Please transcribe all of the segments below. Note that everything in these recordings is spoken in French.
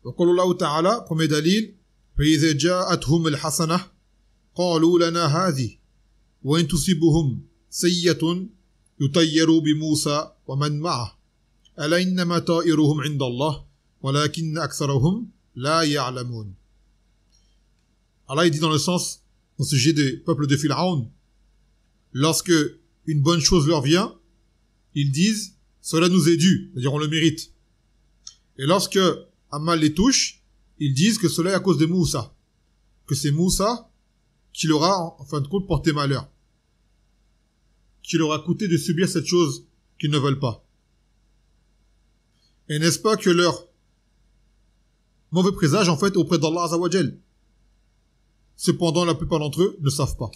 وقال الله تعالى premier dalil فإذا جاءتهم الحسنة قالوا لنا هذه وإن تصيبهم سيئة يطيروا بموسى ومن معه ألا إنما طائرهم عند الله ولكن أكثرهم لا يعلمون. Allah il dit dans le sens au sujet du peuple de Pharaon, lorsque une bonne chose leur vient, ils disent cela nous est dû, c'est-à-dire on le mérite. Et lorsque un mal les touche, ils disent que cela est à cause de Moussa, que c'est Moussa qui leur a en fin de compte porté malheur, qui leur a coûté de subir cette chose qu'ils ne veulent pas. Et n'est-ce pas que leur mauvais présage en fait auprès d'Allah Azza wa Jal. Cependant, la plupart d'entre eux ne savent pas.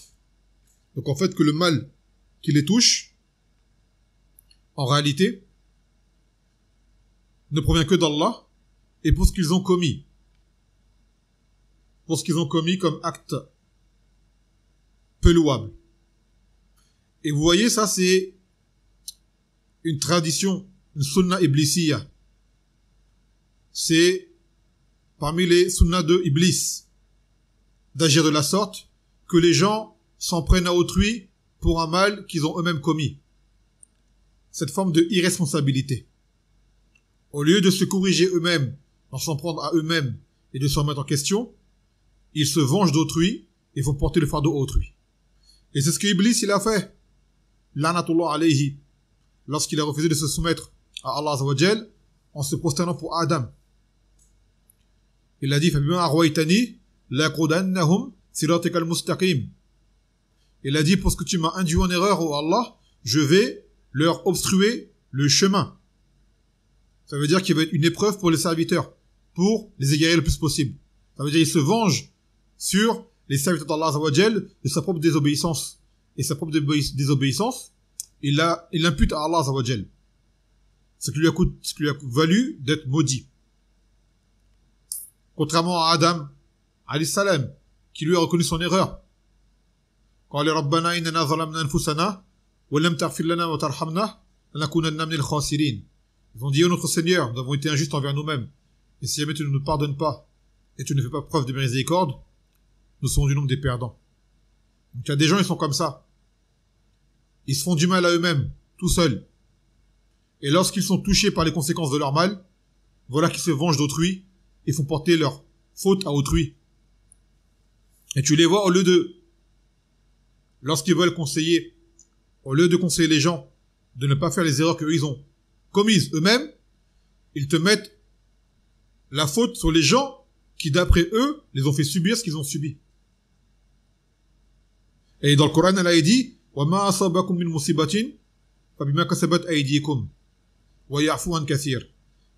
Donc en fait que le mal qui les touche, en réalité, ne provient que d'Allah et pour ce qu'ils ont commis. Pour ce qu'ils ont commis comme acte peu louable. Et vous voyez, ça c'est une tradition, une sunna iblisiya. C'est parmi les sunnas de Iblis d'agir de la sorte que les gens s'en prennent à autrui pour un mal qu'ils ont eux-mêmes commis. Cette forme de irresponsabilité. Au lieu de se corriger eux-mêmes, d'en s'en prendre à eux-mêmes et de se remettre en question, ils se vengent d'autrui et vont porter le fardeau à autrui. Et c'est ce que Iblis il a fait. La'natullah alayhi. Lorsqu'il a refusé de se soumettre à Allah Azza wa Jal en se prosternant pour Adam. Il a dit فَبِمَا أَغْوَيْتَنِي لَأَقْعُدَنَّهُمْ صِرَاطِكَ الْمُسْتَقِيمِ. Il a dit pour ce que tu m'as induit en erreur, ô Allah, je vais leur obstruer le chemin. Ça veut dire qu'il va être une épreuve pour les serviteurs, pour les égarer le plus possible. Ça veut dire qu'il se venge sur les serviteurs d'Allah Azza wa Jal de sa propre désobéissance. Et sa propre désobéissance, il l'impute à Allah Azza wa Jal. Ce qui lui a valu d'être maudit. Contrairement à Adam, alayhi salam, qui lui a reconnu son erreur. قال ربنا إننا ظلمنا أنفسنا ولم تغفر لنا وترحمنا لنكونن من الخاسرين. Ils ont dit, oh notre Seigneur, nous avons été injustes envers nous-mêmes. Et si jamais tu ne nous pardonnes pas et tu ne fais pas preuve de miséricorde, nous serons du nombre des perdants. Donc il y a des gens, ils sont comme ça. Ils se font du mal à eux-mêmes, tout seuls. Et lorsqu'ils sont touchés par les conséquences de leur mal, voilà qu'ils se vengent d'autrui et font porter leur faute à autrui. Et tu les vois, lorsqu'ils veulent conseiller, au lieu de conseiller les gens, de ne pas faire les erreurs qu'eux ils ont commises eux-mêmes, ils te mettent la faute sur les gens qui, d'après eux, les ont fait subir ce qu'ils ont subi. Et dans le Coran, elle a dit, وَمَا أَصَابَكُم مِّن مُّصِيبَةٍ فَبِمَا كَسَبَتْ أَيْدِيكُمْ وَيَعْفُو عَن كَثِيرٍ.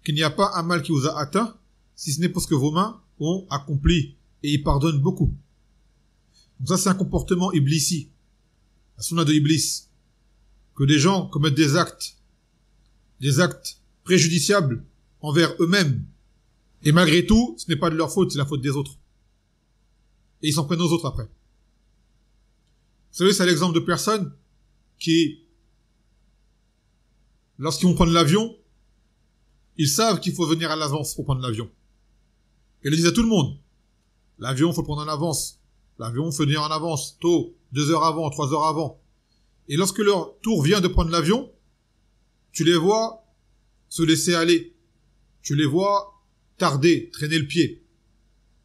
Qu'il n'y a pas un mal qui vous a atteint, si ce n'est parce que vos mains ont accompli, et ils pardonnent beaucoup. Donc ça, c'est un comportement iblissi, la sunna de Iblis, que des gens commettent des actes préjudiciables envers eux-mêmes, et malgré tout, ce n'est pas de leur faute, c'est la faute des autres. Et ils s'en prennent aux autres après. Vous savez, c'est l'exemple de personnes qui, lorsqu'ils vont prendre l'avion, ils savent qu'il faut venir à l'avance pour prendre l'avion. Et ils le disent à tout le monde. L'avion, il faut le prendre en avance. L'avion, il faut venir en avance, tôt, 2 heures avant, 3 heures avant. Et lorsque leur tour vient de prendre l'avion, tu les vois se laisser aller. Tu les vois tarder, traîner le pied.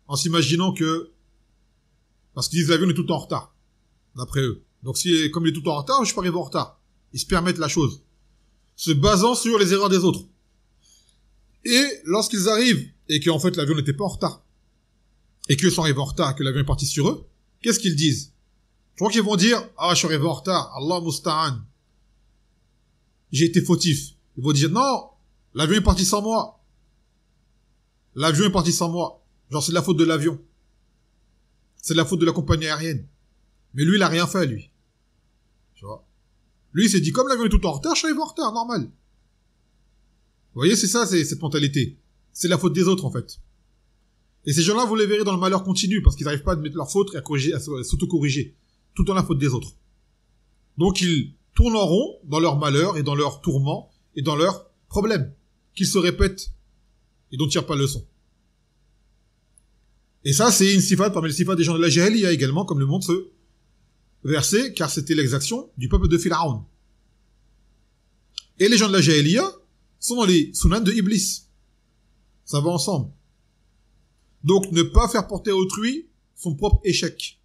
En s'imaginant que, parce qu'ils disent l'avion est tout le temps en retard. D'après eux. Donc comme il est tout le temps en retard, je peux arriver en retard. Ils se permettent la chose. Se basant sur les erreurs des autres. Et lorsqu'ils arrivent, et qu'en fait l'avion n'était pas en retard, et qu'eux sont arrivés en retard, que l'avion est parti sur eux, qu'est-ce qu'ils disent? Je crois qu'ils vont dire, ah, je suis arrivé en retard, Allah musta'an. J'ai été fautif. Ils vont dire, non, l'avion est parti sans moi. L'avion est parti sans moi. Genre, c'est de la faute de l'avion. C'est de la faute de la compagnie aérienne. Mais lui, il a rien fait, lui. Tu vois? Lui, il s'est dit, comme l'avion est tout le temps en retard, je suis arrivé en retard, normal. Vous voyez, c'est ça, c'est cette mentalité. C'est la faute des autres, en fait. Et ces gens-là, vous les verrez dans le malheur continu, parce qu'ils n'arrivent pas à admettre leur faute et à s'auto-corriger. Tout le temps la faute des autres. Donc, ils tournent en rond dans leur malheur et dans leurs tourments et dans leurs problèmes, qu'ils se répètent et dont ne tirent pas leçon. Et ça, c'est une sifat parmi les sifat des gens de la Jahiliya également, comme le montre ce verset, car c'était l'exaction du peuple de Pharaon. Et les gens de la Jahiliya sont dans les sunan de Iblis. Ça va ensemble. Donc, ne pas faire porter à autrui son propre échec.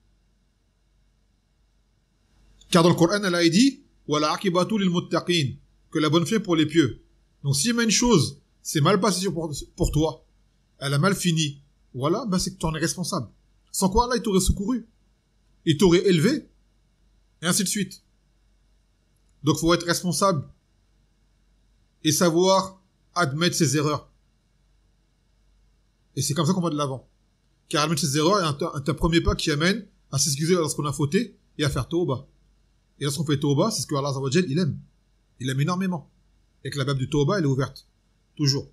Car dans le Coran, elle a dit « Wala akibatu lil muttaqin » que la bonne fin pour les pieux. Donc, si une chose s'est mal passée pour toi, elle a mal fini, voilà, ben c'est que tu en es responsable. Sans quoi, là, il t'aurait secouru. Il t'aurait élevé. Et ainsi de suite. Donc, faut être responsable. Et savoir admettre ses erreurs. Et c'est comme ça qu'on va de l'avant. Car admettre ses erreurs est un premier pas qui amène à s'excuser lorsqu'on a fauté et à faire tauba. Et lorsqu'on fait tauba, c'est ce que Allah Azza wa Jal, il aime. Il aime énormément. Et que la bab du tauba, elle est ouverte. Toujours.